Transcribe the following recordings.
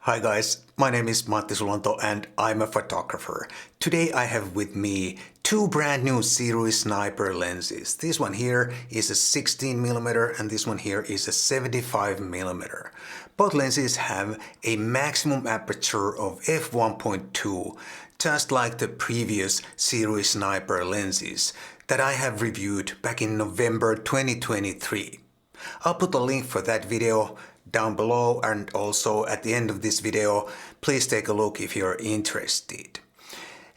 Hi guys, my name is Matti Sulanto and I'm a photographer. Today I have with me two brand new Sirui sniper lenses. This one here is a 16mm and this one here is a 75mm. Both lenses have a maximum aperture of f1.2, just like the previous Sirui sniper lenses that I have reviewed back in November 2023. I'll put a link for that video down below, and also at the end of this video, please take a look if you're interested.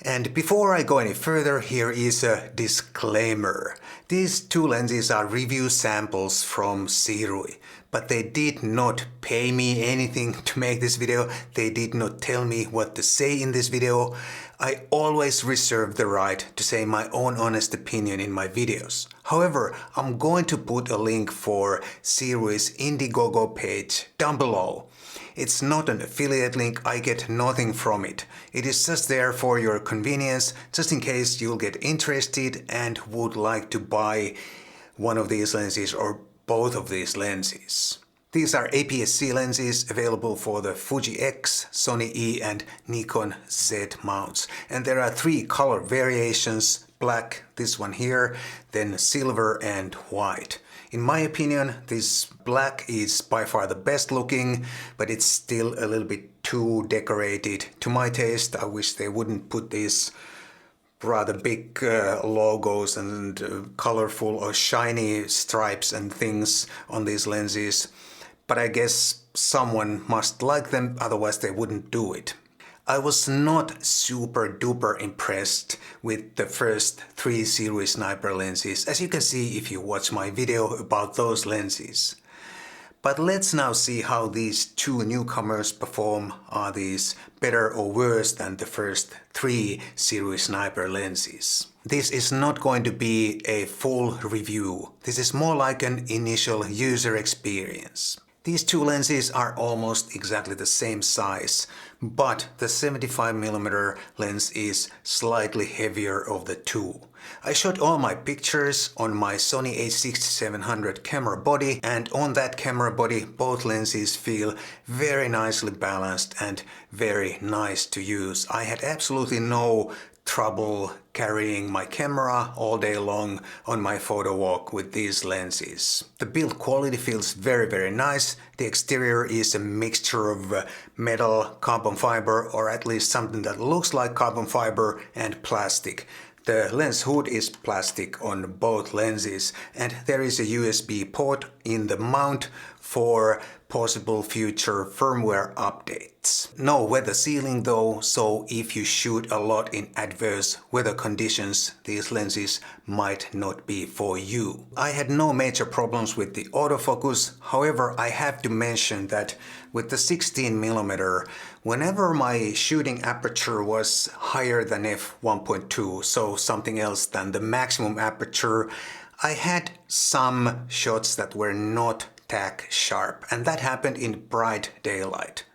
And before I go any further, here is a disclaimer. These two lenses are review samples from Sirui, but they did not pay me anything to make this video. They did not tell me what to say in this video. I always reserve the right to say my own honest opinion in my videos. However, I'm going to put a link for Sirui's Indiegogo page down below. It's not an affiliate link, I get nothing from it. It is just there for your convenience, just in case you'll get interested and would like to buy one of these lenses or both of these lenses. These are APS-C lenses available for the Fuji X, Sony E and Nikon Z mounts. And there are three color variations: black, this one here, then silver and white. In my opinion, this black is by far the best looking, but it's still a little bit too decorated to my taste. I wish they wouldn't put these rather big logos and colorful or shiny stripes and things on these lenses. But I guess someone must like them, otherwise they wouldn't do it. I was not super duper impressed with the first three Sirui sniper lenses, as you can see if you watch my video about those lenses. But let's now see how these two newcomers perform. Are these better or worse than the first three Sirui sniper lenses? This is not going to be a full review. This is more like an initial user experience. These two lenses are almost exactly the same size, but the 75mm lens is slightly heavier of the two. I shot all my pictures on my Sony a6700 camera body, and on that camera body both lenses feel very nicely balanced and very nice to use. I had absolutely no trouble carrying my camera all day long on my photo walk with these lenses. The build quality feels very nice. The exterior is a mixture of metal, carbon fiber, or at least something that looks like carbon fiber, and plastic. The lens hood is plastic on both lenses, and there is a USB port in the mount for possible future firmware updates. No weather sealing though, so if you shoot a lot in adverse weather conditions, these lenses might not be for you. I had no major problems with the autofocus. However, I have to mention that with the 16mm, whenever my shooting aperture was higher than f1.2, so something else than the maximum aperture, I had some shots that were not tack sharp, and that happened in bright daylight.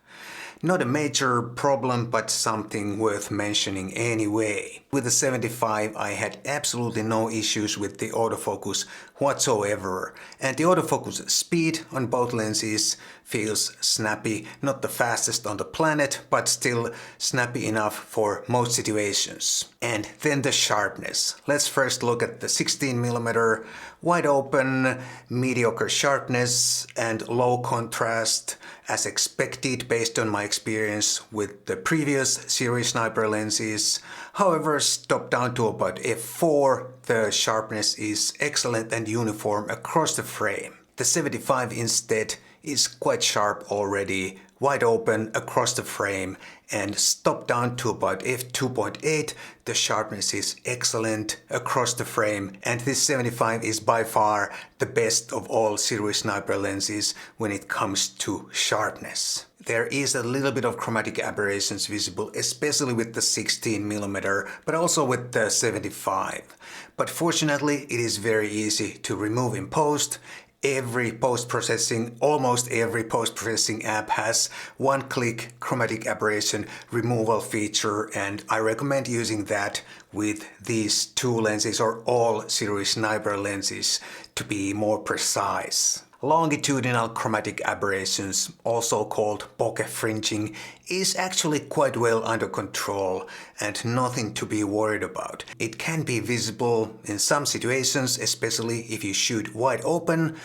Not a major problem, but something worth mentioning anyway. With the 75, I had absolutely no issues with the autofocus whatsoever. And the autofocus speed on both lenses feels snappy. Not the fastest on the planet, but still snappy enough for most situations. And then the sharpness. Let's first look at the 16mm. Wide open, mediocre sharpness and low contrast, as expected based on my experience with the previous Sirui sniper lenses. However, stopped down to about f4, the sharpness is excellent and uniform across the frame. The 75 instead is quite sharp already, wide open across the frame, and stopped down to about f2.8, the sharpness is excellent across the frame, and this 75 is by far the best of all Sirui sniper lenses when it comes to sharpness. There is a little bit of chromatic aberrations visible, especially with the 16mm, but also with the 75. But fortunately, it is very easy to remove in post. Almost every post-processing app has one-click chromatic aberration removal feature, and I recommend using that with these two lenses or all Sirui sniper lenses to be more precise. Longitudinal chromatic aberrations, also called bokeh fringing, is actually quite well under control and nothing to be worried about. It can be visible in some situations, especially if you shoot wide open,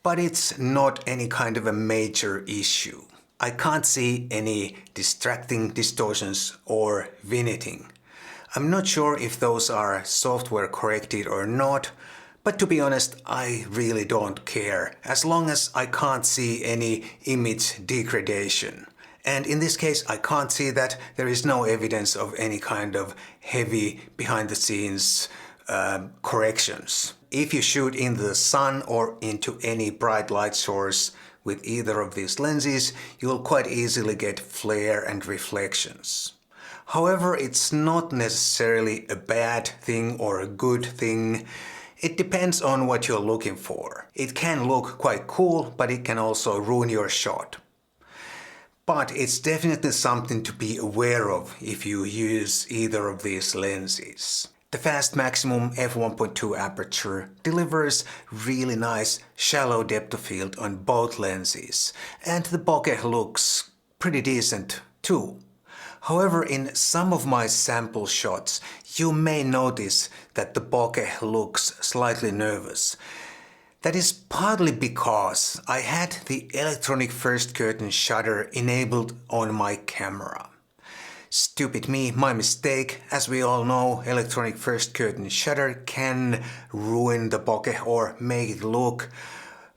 but it's not any kind of a major issue. I can't see any distracting distortions or vignetting. I'm not sure if those are software corrected or not, but to be honest, I really don't care, as long as I can't see any image degradation. And in this case, I can't see that there is no evidence of any kind of heavy behind-the-scenes corrections. If you shoot into the sun or into any bright light source with either of these lenses, you'll quite easily get flare and reflections. However, it's not necessarily a bad thing or a good thing. It depends on what you're looking for. It can look quite cool, but it can also ruin your shot. But it's definitely something to be aware of if you use either of these lenses. The fast maximum F1.2 aperture delivers really nice shallow depth of field on both lenses, and the bokeh looks pretty decent too. However, in some of my sample shots, you may notice that the bokeh looks slightly nervous. That is partly because I had the electronic first curtain shutter enabled on my camera. Stupid me, my mistake. As we all know, electronic first curtain shutter can ruin the bokeh or make it look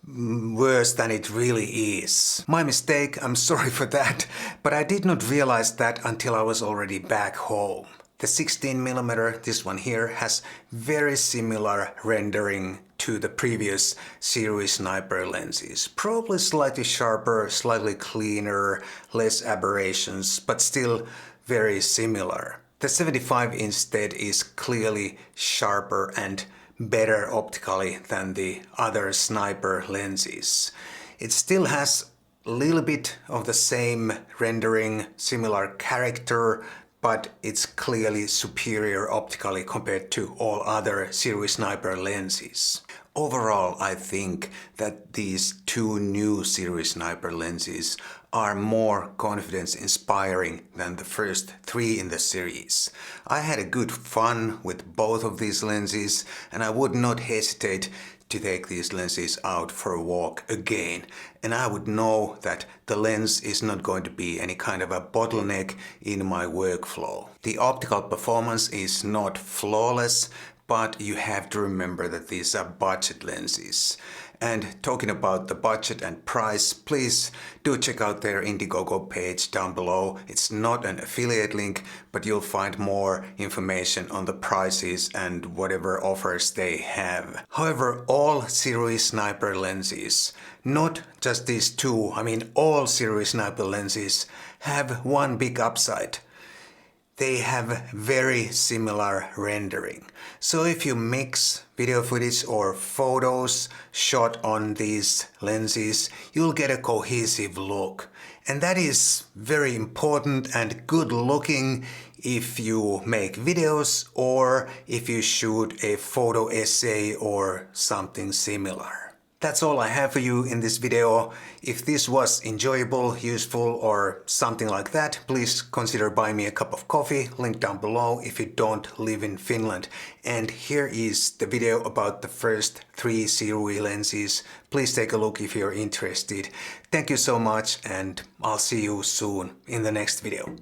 worse than it really is. My mistake, I'm sorry for that, but I did not realize that until I was already back home. The 16mm, this one here, has very similar rendering to the previous Sirui sniper lenses. Probably slightly sharper, slightly cleaner, less aberrations, but still very similar. The 75 instead is clearly sharper and better optically than the other sniper lenses. It still has a little bit of the same rendering, similar character, but it's clearly superior optically compared to all other Sirui sniper lenses. Overall, I think that these two new Sirui sniper lenses are more confidence-inspiring than the first three in the series. I had a good fun with both of these lenses, and I would not hesitate to take these lenses out for a walk again, and I would know that the lens is not going to be any kind of a bottleneck in my workflow. The optical performance is not flawless, but you have to remember that these are budget lenses. And talking about the budget and price, please do check out their Indiegogo page down below. It's not an affiliate link, but you'll find more information on the prices and whatever offers they have. However, all Sirui sniper lenses, not just these two, all Sirui sniper lenses have one big upside. They have very similar rendering. So if you mix video footage or photos shot on these lenses, you'll get a cohesive look. And that is very important and good looking if you make videos or if you shoot a photo essay or something similar. That's all I have for you in this video. If this was enjoyable, useful, or something like that, please consider buying me a cup of coffee, link down below if you don't live in Finland. And here is the video about the first three Sirui lenses. Please take a look if you're interested. Thank you so much, and I'll see you soon in the next video.